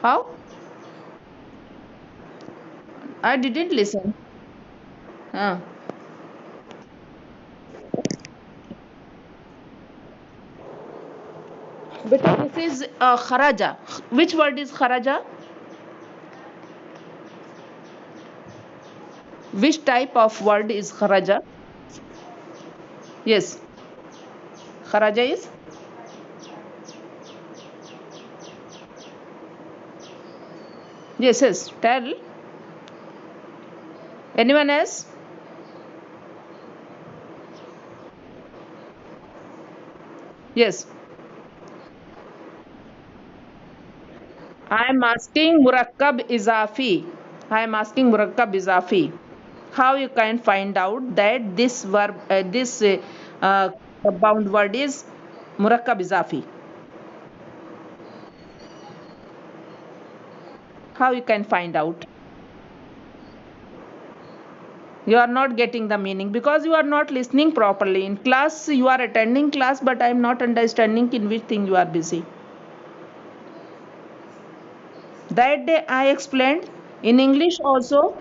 How? I didn't listen. Huh. But this is kharaja. Which word is kharaja? Which type of word is kharaja? Yes, kharaja is. Yes, yes. Tell. Anyone else? Yes. I am asking murakkab izafi. I am asking murakkab izafi. How you can find out that this verb, this compound word is murakkab izafi? How you can find out? You are not getting the meaning because you are not listening properly. In class, you are attending class, but I am not understanding in which thing you are busy. That day I explained in English also,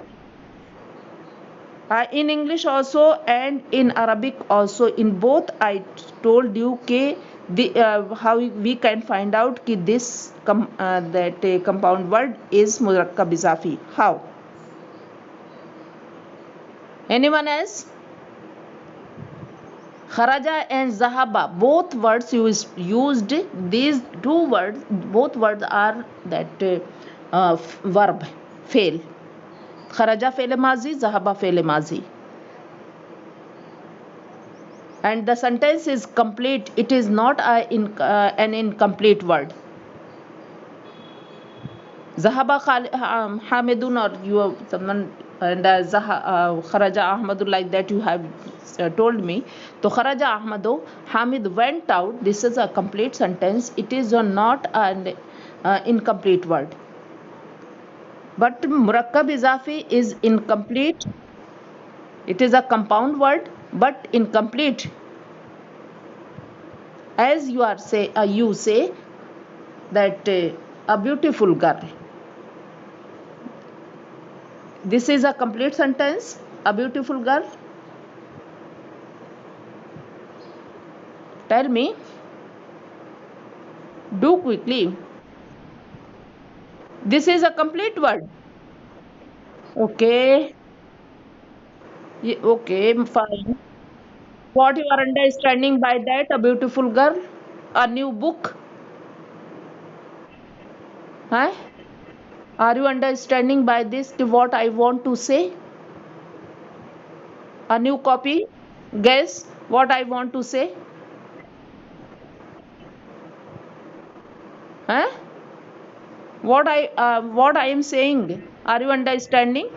and in Arabic also. In both, I told you how we can find out कि that compound word is murakkab izafi. How? Anyone else? Kharaja and Zahaba, both words used. These two words, both words are that verb, fail. Kharaja fail mazi, Zahaba fail mazi. And the sentence is complete. It is not an incomplete word. Zahaba Hamidun, or you have someone, and Kharaja Ahmadu, like that you have told me. So Kharaja Ahmadu, Hamid went out. This is a complete sentence. It is not an incomplete word. But Murakkab Izafi is incomplete. It is a compound word, but incomplete. As you say that a beautiful girl. This is a complete sentence. A beautiful girl. Tell me. Do quickly. This is a complete word. Okay. Okay, fine. What you are understanding by that? A beautiful girl? A new book? Huh? Are you understanding by this what I want to say? A new copy? Guess what I want to say? Huh? What I am saying? Are you understanding?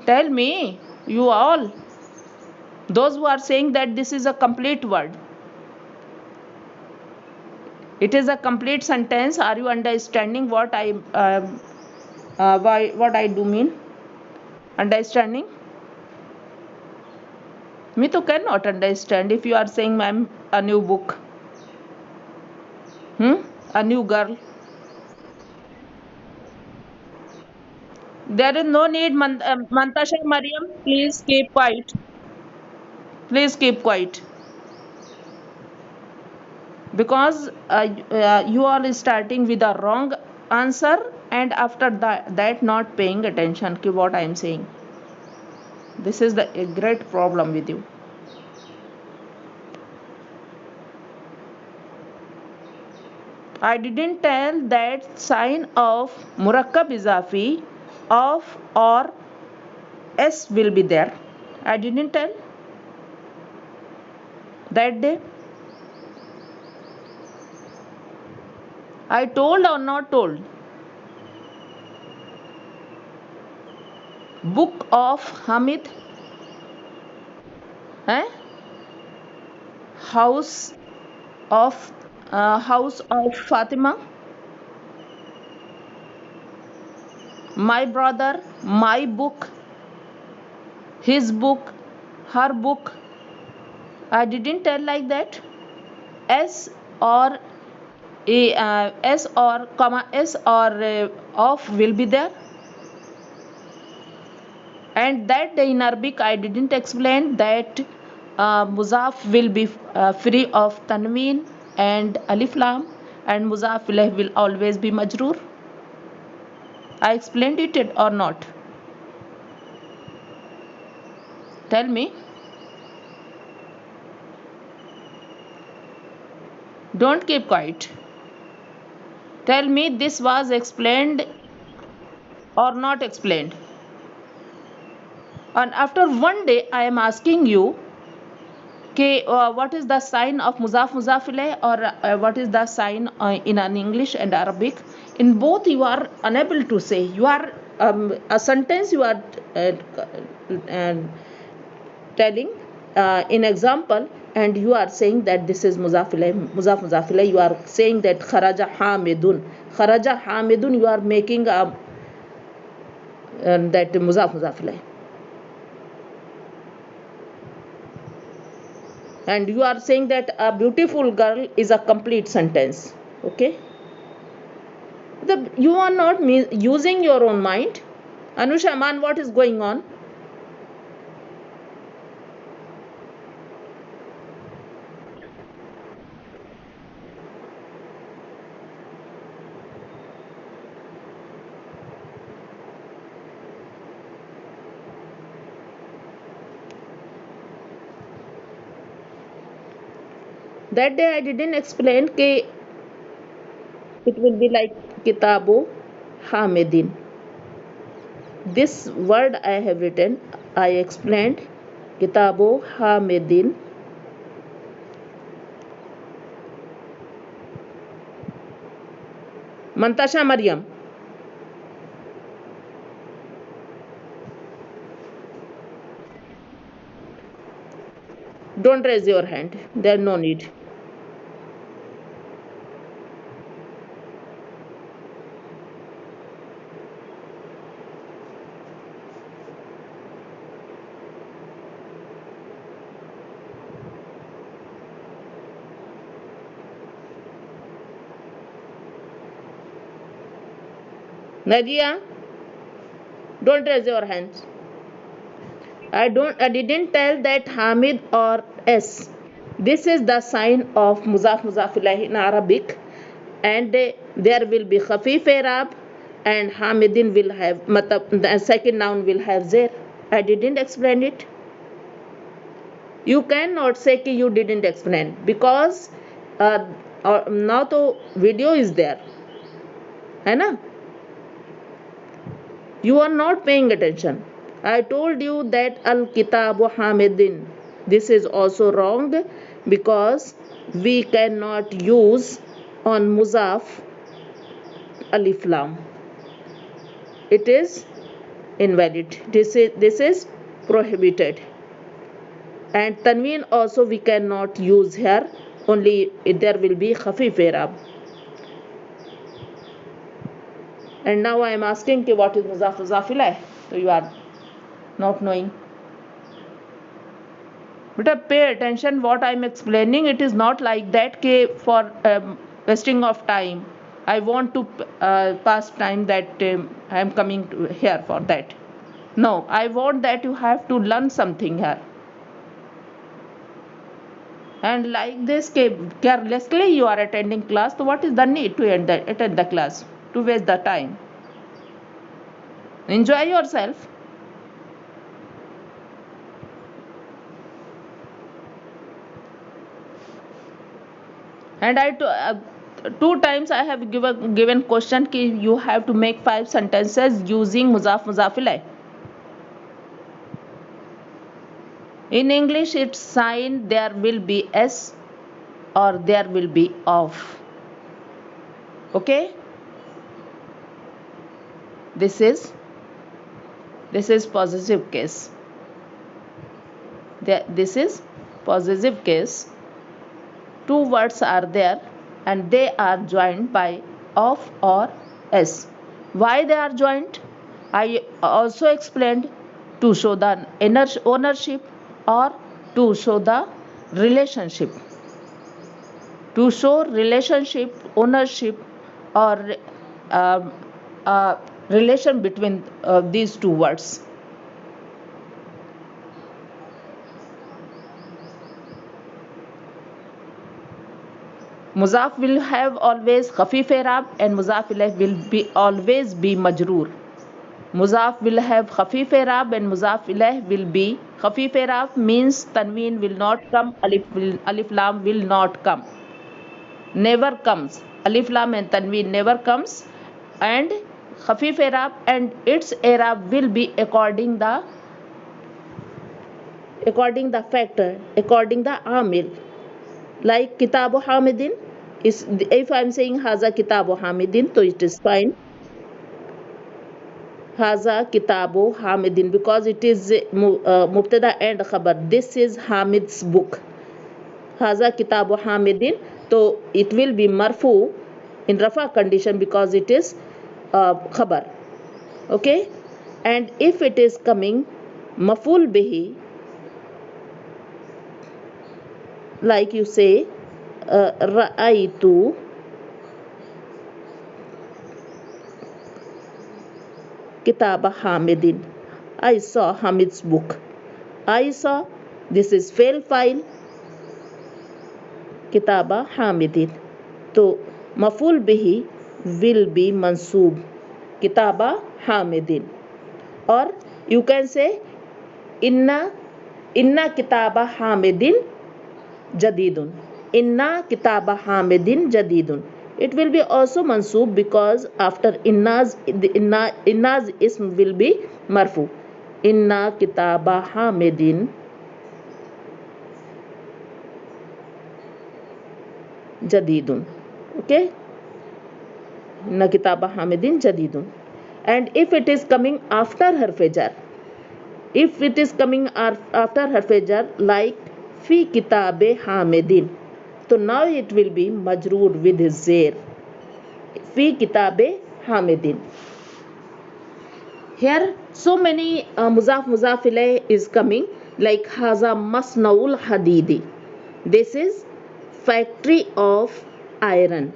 Tell me, you all. Those who are saying that this is a complete word. It is a complete sentence. Are you understanding what I do mean? Understanding? Me to cannot understand if you are saying ma'am a new book. A new girl. There is no need, Mantasha Mariam. Please keep quiet. Please keep quiet. Because you are starting with a wrong answer, and after that not paying attention to what I am saying. This is a great problem with you. I didn't tell that sign of murakkab izafi of or s will be there. I didn't tell that day. I told or not told? Book of Hamid, eh? House of Fatima, my brother, my book, his book, her book. I didn't tell like that. S or s or comma s or of will be there. And that day in Arabic I didn't explain that muzaf will be free of tanween and alif lam, and muzaf ilayh will always be majroor. I explained it or not? Tell me. Don't keep quiet. Tell me, this was explained or not explained? And after one day I am asking you, okay, what is the sign of muzaf ilayh, or what is the sign in an English and Arabic? In both you are unable to say. You are a sentence you are uh, telling in example, and you are saying that this is muzaf ilayh. You are saying that kharaja hamidun. You are making that muzaf ilayh. And you are saying that a beautiful girl is a complete sentence. Okay, you are not using your own mind. Anusha Man, what is going on? That day I didn't explain ke it will be like Kitabu Hamidin. This word I have written, I explained Kitabu Hamidin. Mantasha Maryam. Don't raise your hand. There no need. Nadia, don't raise your hands. I didn't tell that Hamid or S. This is the sign of muzaf ilayhi in Arabic, and there will be khafif Arab, and Hamidin will have the second noun will have zer. I didn't explain it. You cannot say कि you didn't explain, because now तो video is there, है ना? You are not paying attention. I told you that al kitabu hamidin. This is also wrong, because we cannot use on muzaf alif lam. It is invalid. This is prohibited. And tanween also we cannot use here. Only there will be khafif Arab. And now I am asking you what is muzaf ilayh. So you are not knowing. But pay attention what I am explaining. It is not like that for wasting of time. I want to pass time, that I am coming here for that. No, I want that you have to learn something here. And like this carelessly you are attending class, so what is the need to attend the class, to waste the time? Enjoy yourself. And two times I have given question ki you have to make 5 sentences using muzaf ilayh. In English it's sign there will be s or there will be of. Okay, this is possessive case. This is possessive case. Two words are there and they are joined by of or s. Why they are joined? I also explained, to show the ownership or to show the relationship. to show relationship, ownership, or uh, relation between these two words. Muzaf will have always khafif i'rab and muzaf ilayh will be always be majroor. Muzaf will have khafif i'rab and muzaf ilayh will be khafif i'rab means tanween will not come, alif lam will not come, never comes. Alif lam and tanween never comes, and khafif i'rab and its i'rab will be according the factor, according the amil. Like kitabu hamidin is, if I'm saying haza kitabu hamidin, so it is fine. Haza kitabu hamidin because it is mubtada and khabar. This is Hamid's book. Haza kitabu hamidin, so it will be marfu in rafa condition because it is khabar. Okay, and if it is coming maful bihi, like you say ra'aitu kitaba hamidin, I saw Hamid's book. I saw, this is fail file, kitaba hamidin, तो maful bihi will be mansoob kitaba hamidin. Or you can say inna kitaba hamidin jadidun, inna kitaba hamidin jadidun. It will be also mansoob because after inna's ism will be marfu. Inna kitaba hamidin jadidun. Okay, inna kitaba hamidin jadidun. And if it is coming after harf jar, if it is coming after harf jar like fi kitabe hamidin, so now it will be majroor with his zair. Fi kitabe hamidin. Here so many muzaf ilayh is coming, like haza masnaul hadidi, this is factory of iron,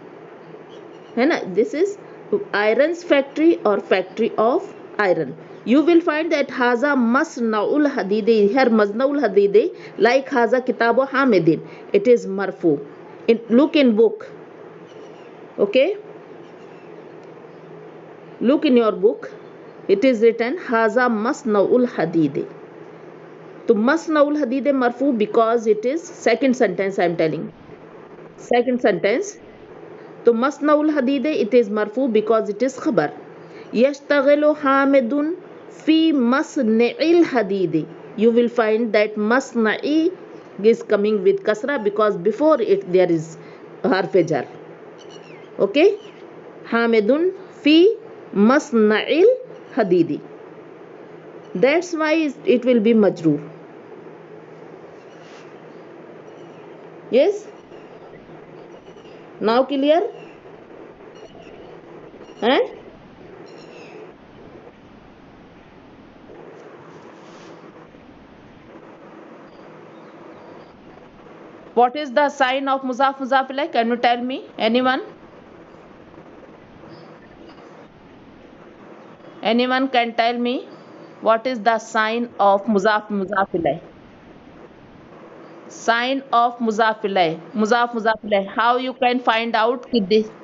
है ना, this is iron's factory or factory of iron. You will find that haza masnaul hadidi, here masnaul hadidi, like haza kitabu hamidin, it is marfu. Look in book. Okay, look in your book, it is written haza masnaul hadidi. तो masnaul hadid marfu because it is second sentence, I am telling, second sentence. तो masnaul hadid it is marfu because it is khabar. Yashtaghilu hamidun fi masna'il hadid, you will find that masna'i is coming with kasra because before it there is harf jar. Okay, hamidun fi masna'il hadidi, that's why it will be majroor. Yes, now clear? Eh? What is the sign of muzaf ilayh? Can you tell me, anyone can tell me what is the sign of muzaf ilayh? Sign of muzaf ilayh, how you can find out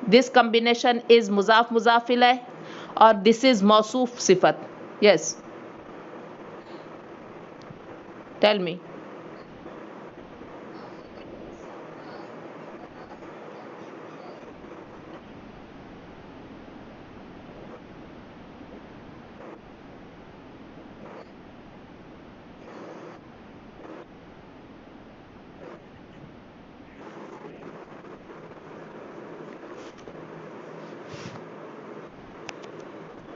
this combination is muzaf ilayh or this is mausuf sifat? Yes, tell me.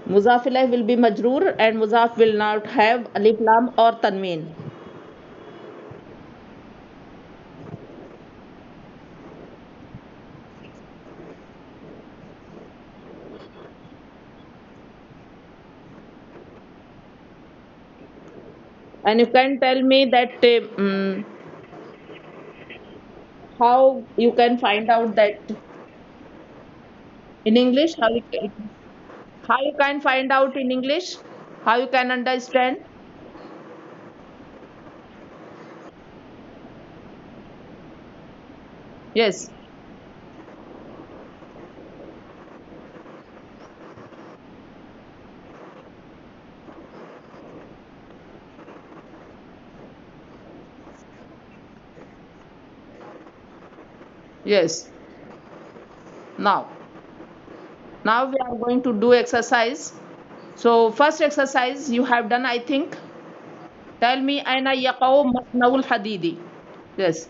Muzaf ilayh will be majroor and muzaf will not have alif lam or tanween. And you can tell me that how you can find out that in English? How you can find out in English? How you can understand? Yes, yes. Now, now we are going to do exercise. So first exercise you have done, I think. Tell me, aina yaqau masnaul hadidi. Yes,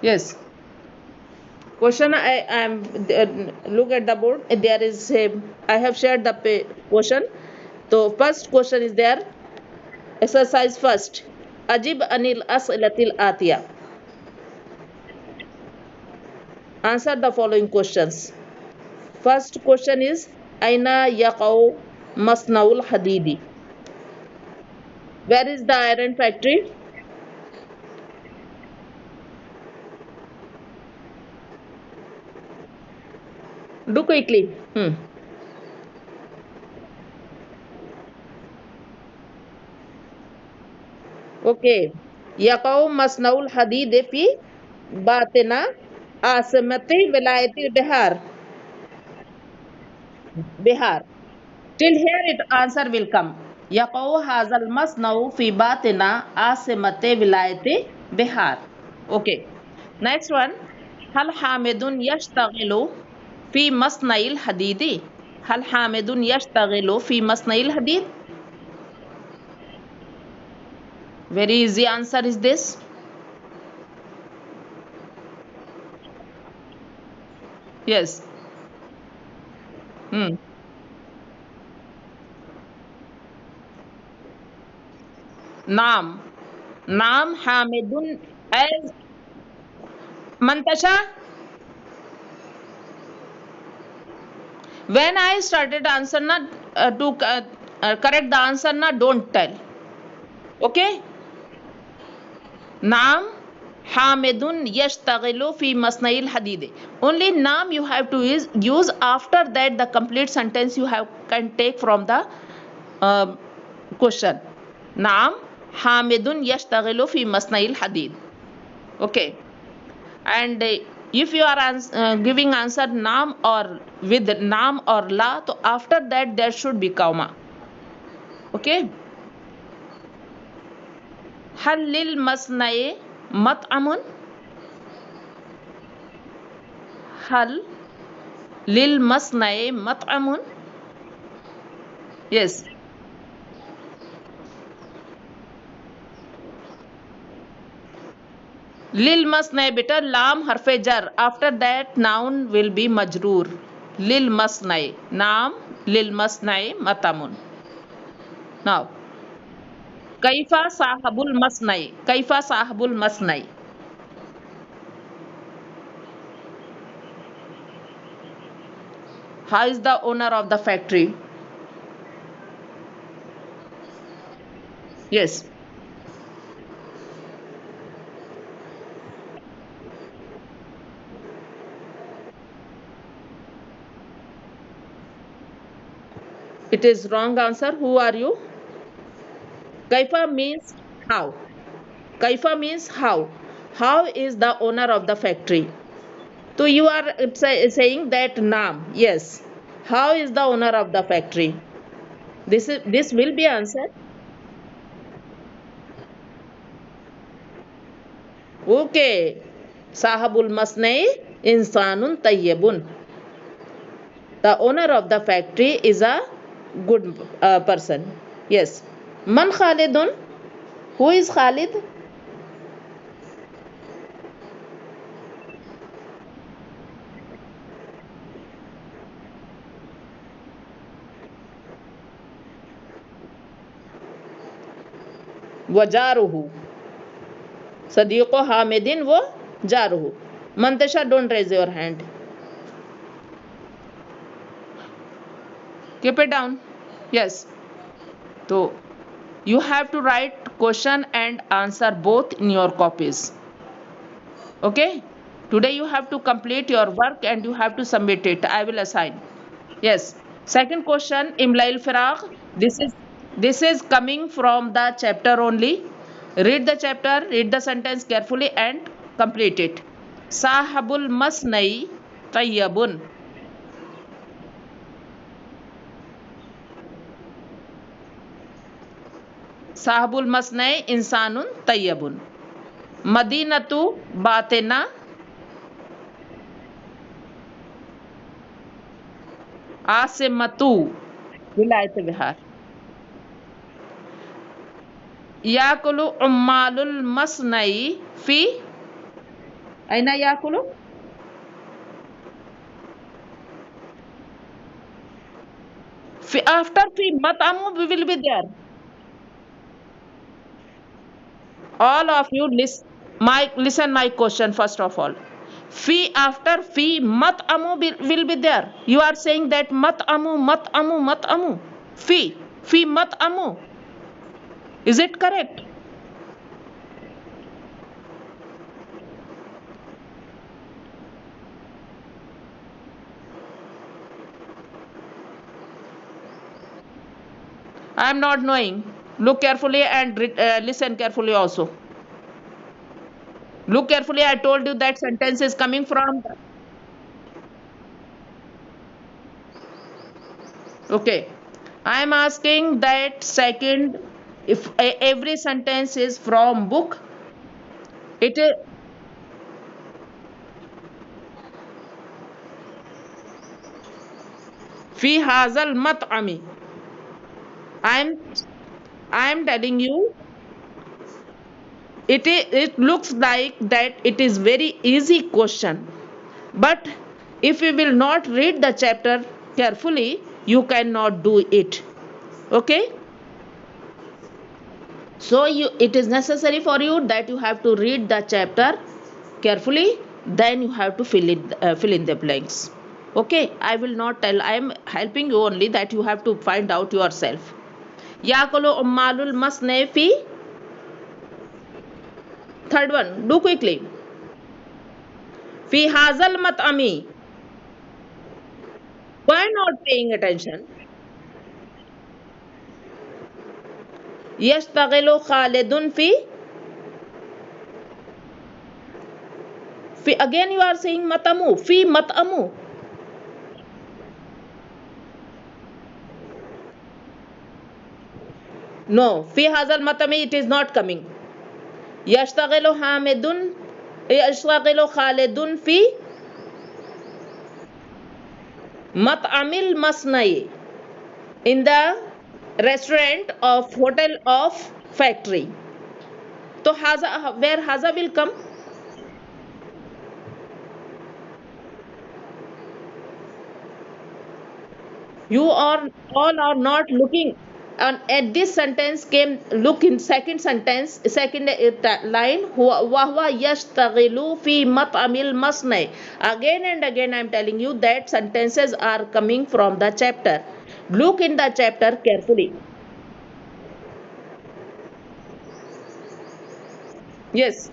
yes. Question I am look at the board. There is a, I have shared the question. So first question is there. Exercise first. Ajib anil as'ilatil atiya. Answer the following questions. First question is Aina yaqau masnaul hadidi. Where is the iron factory? Do quickly. Okay. Yaqau masnaul hadidi fi batina asimati vilayati Bihar. Bihar. Till here it answer will come. Yaqau hazal masnau fi batina asimati vilayati Bihar. Okay. Next one. هل حامد يشتغل في مصنع الحديد؟ هل حامد يشتغل في مصنع الحديد؟ Very easy answer is this. Yes. Hmm. Naam. Naam Hamidun as Mantasha. When I started answer na to correct the answer na don't tell. Okay. Naam Hamidun yashtaghilu fi masnail hadide. Only naam you have to use after that the complete sentence you have can take from the uh, question. Naam Hamidun yashtaghilu fi masnail hadid. Okay. And if you are giving answer naam or with naam or la, so after that there should be comma. Okay. هل للمصنع مطعم؟ هل للمصنع مطعم؟ Yes. للمصنع beta lam harfe jar. After that noun will be majroor. للمصنع naam للمصنع مطعم. Now kaifa sahibul masnai. Kaifa sahibul masnai. How is the owner of the factory? Yes. It is wrong answer. Who are you? Kaifa means how. Kaifa means how. How is the owner of the factory? So you are saying that Naam. Yes. How is the owner of the factory? This will be answered. Okay. Sahabul Masnai Insanun Tayyibun. The owner of the factory is a good person. Yes. Man Khalidun? Who is Khalid? Wajaruhu. Sadiqo Hamidin wo jaruhu. Mantasha, don't raise your hand. Keep it down. Yes. So You have to write question and answer both in your copies. Okay, today you have to complete your work and you have to submit it. I will assign. Yes. Second question, Imlail Firaq. This is coming from the chapter only. Read the chapter, read the sentence carefully and complete it. Sahabul masnai tayyibun. Sahabul masnai insanun tayyibun. Madinatu batena asimatu wilayat Bihar. Yakulu ummalul masnai fi aina yakulu. After fi matamu we will be there. All of you listen my question first of all. Fi after fi matamu will be there. You are saying that matamu. Fi matamu. Is it correct? I am not knowing. Look carefully and listen carefully also. Look carefully. I told you that sentence is coming from. Okay. I am asking that second. If every sentence is from book, it is. Fi hazal mat'ami. I am I am telling you it looks like that it is very easy question, but if you will not read the chapter carefully you cannot do it. Okay, so it is necessary for you that you have to read the chapter carefully, then you have to fill in the blanks. Okay, I will not tell, I am helping you only, that you have to find out yourself. Yakulu ummalul masnefi. Third one, do quickly. Fi hazal mat'ami. Why not paying attention? Yashtaghilu Khalidun fi again you are saying matamu. Fi matamu. No, fi hazal matami it is not coming. Yashtaghilu Hamidun. Yashtaghilu Khalidun fi mat'amil masnai, in the restaurant of hotel of factory. So haza, where haza will come? You are all are not looking, and at this sentence came, look in second sentence, second line, wahwa yashtaghilu fi mat'amil masnai. Again and again I am telling you that sentences are coming from the chapter. Look in the chapter carefully. Yes.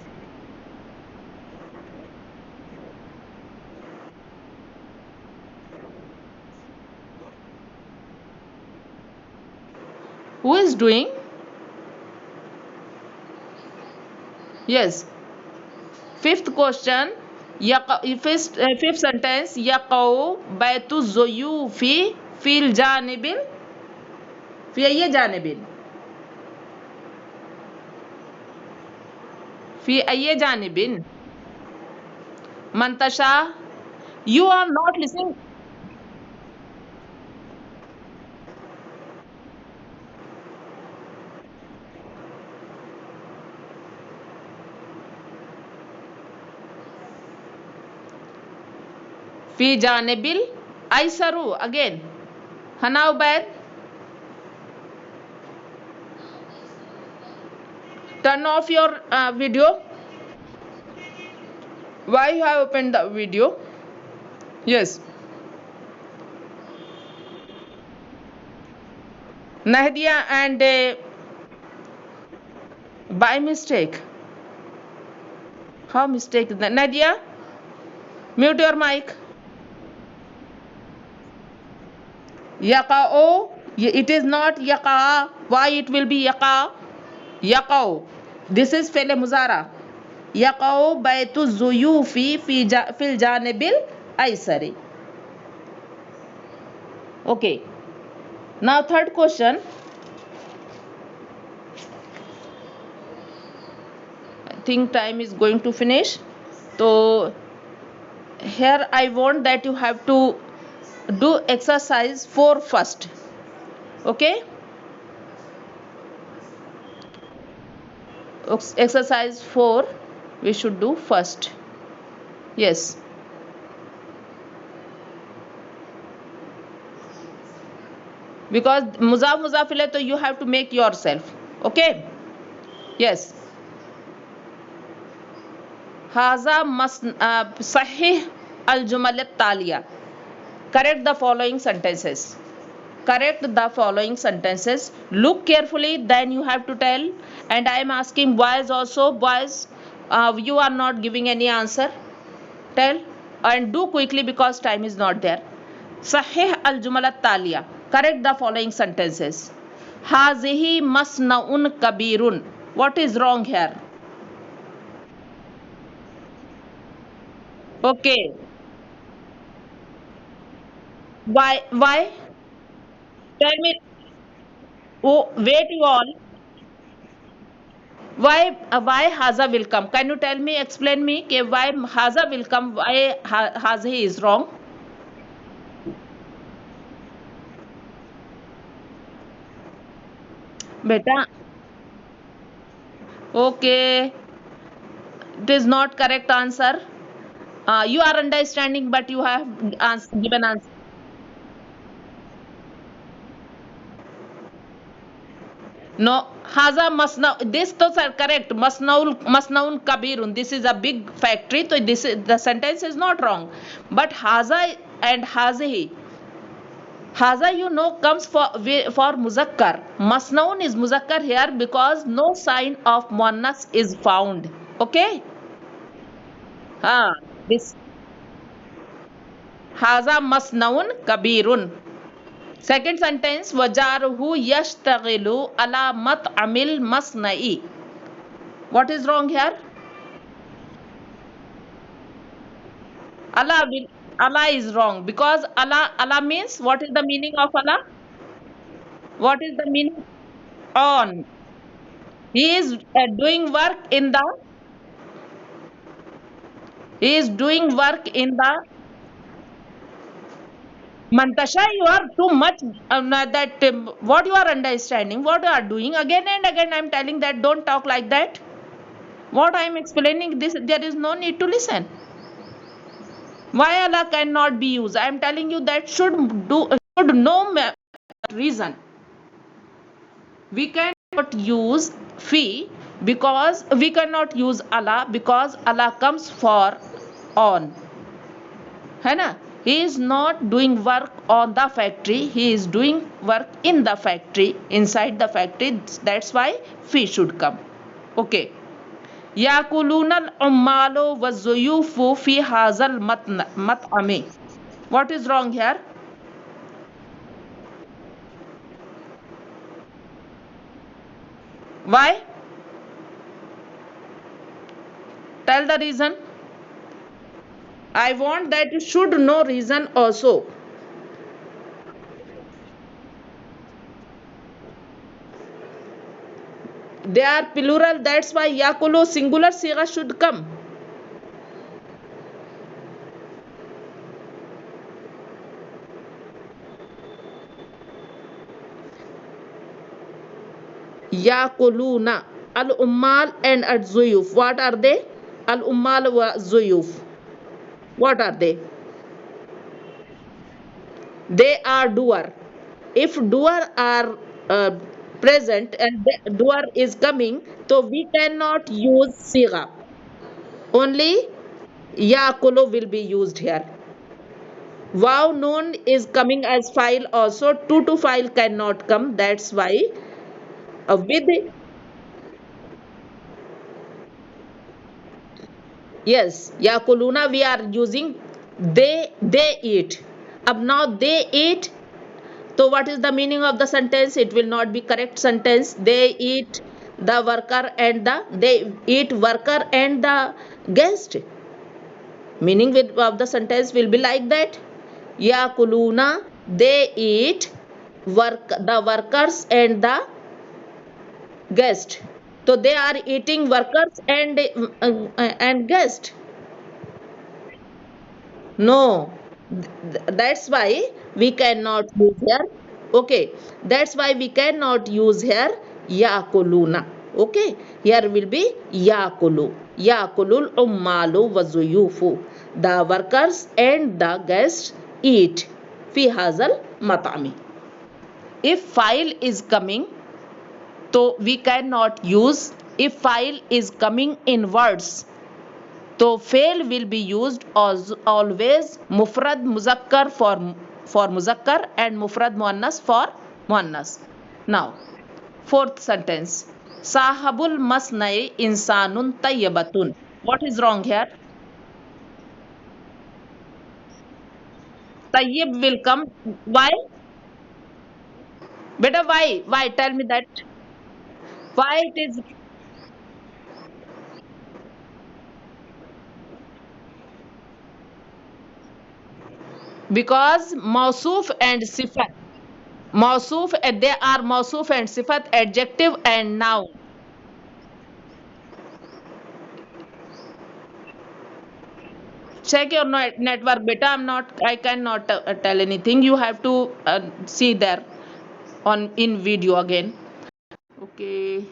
Who is doing? Yes. Fifth question. Fifth sentence. Yaqau baitu zuyufi fil janibil. في أي جانب؟ في أي جانب؟ منتشا. You are not listening. في جانب الأيسر. Again. Hana Ubaid. Turn off your video. Why you have opened the video? Yes. Nahdia and By mistake. How mistake? Nadia, mute your mic. Yaqa'u. It is not yaqa. Why it will be yaqa? Yaqa'u. This is fele muzara. Yaqa'u baytu zuyufi fil janibil aysari. Okay. Now third question. I think time is going to finish. So here I want that you have to do exercise 4 first. Okay. Exercise 4 we should do first. Yes. Because muzafile, so you have to make yourself. Okay. Yes. Haza sahih al jumal taliya. Correct the following sentences. Correct the following sentences. Look carefully, then you have to tell. And I am asking boys also. Boys, you are not giving any answer. Tell and do quickly because time is not there. Sahih al jumal taliya. Correct the following sentences. Hazihi masnaun kabirun. What is wrong here? Okay. Why? Why? Tell me. Oh, wait, you all. Why Haza will come? Can you tell me, explain me, why Haza will come? Why Hazi is wrong? Beta. Okay. It is not correct answer. You are understanding, but you have given answer. No, Haza Masna. This those are correct. Masnaul Kabirun. This is a big factory. So this is, the sentence is not wrong. But Haza and Hazihi. Haza, you know, comes for muzakkar. Masnaun is muzakkar here because no sign of muannas is found. Okay? Ah, this Haza masnaun kabirun. Second sentence, wajaruhu yashtaghilu ala mat'amil masna'i. What is wrong here? Allah is wrong because Allah means, what is the meaning of Allah? What is the meaning? On. He is doing work in the. He is doing work in the. Mantasha, you are too much that what you are understanding, what you are doing again and again. I am telling that don't talk like that. What I am explaining, this there is no need to listen. Why Allah cannot be used? I am telling you that should know reason. We cannot use fi because we cannot use Allah because Allah comes for on. है ना? He is not doing work on the factory. He is doing work in the factory, inside the factory. That's why fi should come. Okay. Yakulunal ummalu wazuyufu fi hazal mat'ami. What is wrong here? Why? Tell the reason. I want that you should know reason also. They are plural, that's why yakulu singular siga should come. Yakuluna. Al ummal and al zuyuf. What are they? Al ummal wa zuyuf. What are they? They are doer. If doer are present and the doer is coming, so we cannot use siga. Only yakulu will be used here. Wow noon is coming as file also. To file cannot come. That's why with Yes, yakuluna we are using they eat. Ab now they eat. So what is the meaning of the sentence? It will not be correct sentence. They eat the worker and the they eat worker and the guest. Meaning of the sentence will be like that. Yakuluna they eat the workers and the guest. So they are eating workers and guest. No, that's why we cannot use here. Okay, that's why we cannot use here yakuluna. Okay, here will be yakulu. Yakulul ummalu wazuyufu. The workers and the guests eat. Fi hazal matami. If file is coming, so we cannot use. If file is coming in words, so fail will be used as always mufrad muzakkar for muzakkar and mufrad muannas for muannas. Now, fourth sentence. Sahabul masnai insanun tayyibatun. What is wrong here? Tayyib will come. Why? Better why? Why? Tell me that. Why it is? Because mausuf and sifat. Mausuf, they are mausuf and sifat, adjective and noun. Check your network beta. I cannot tell anything. You have to see there on in video again. Okay.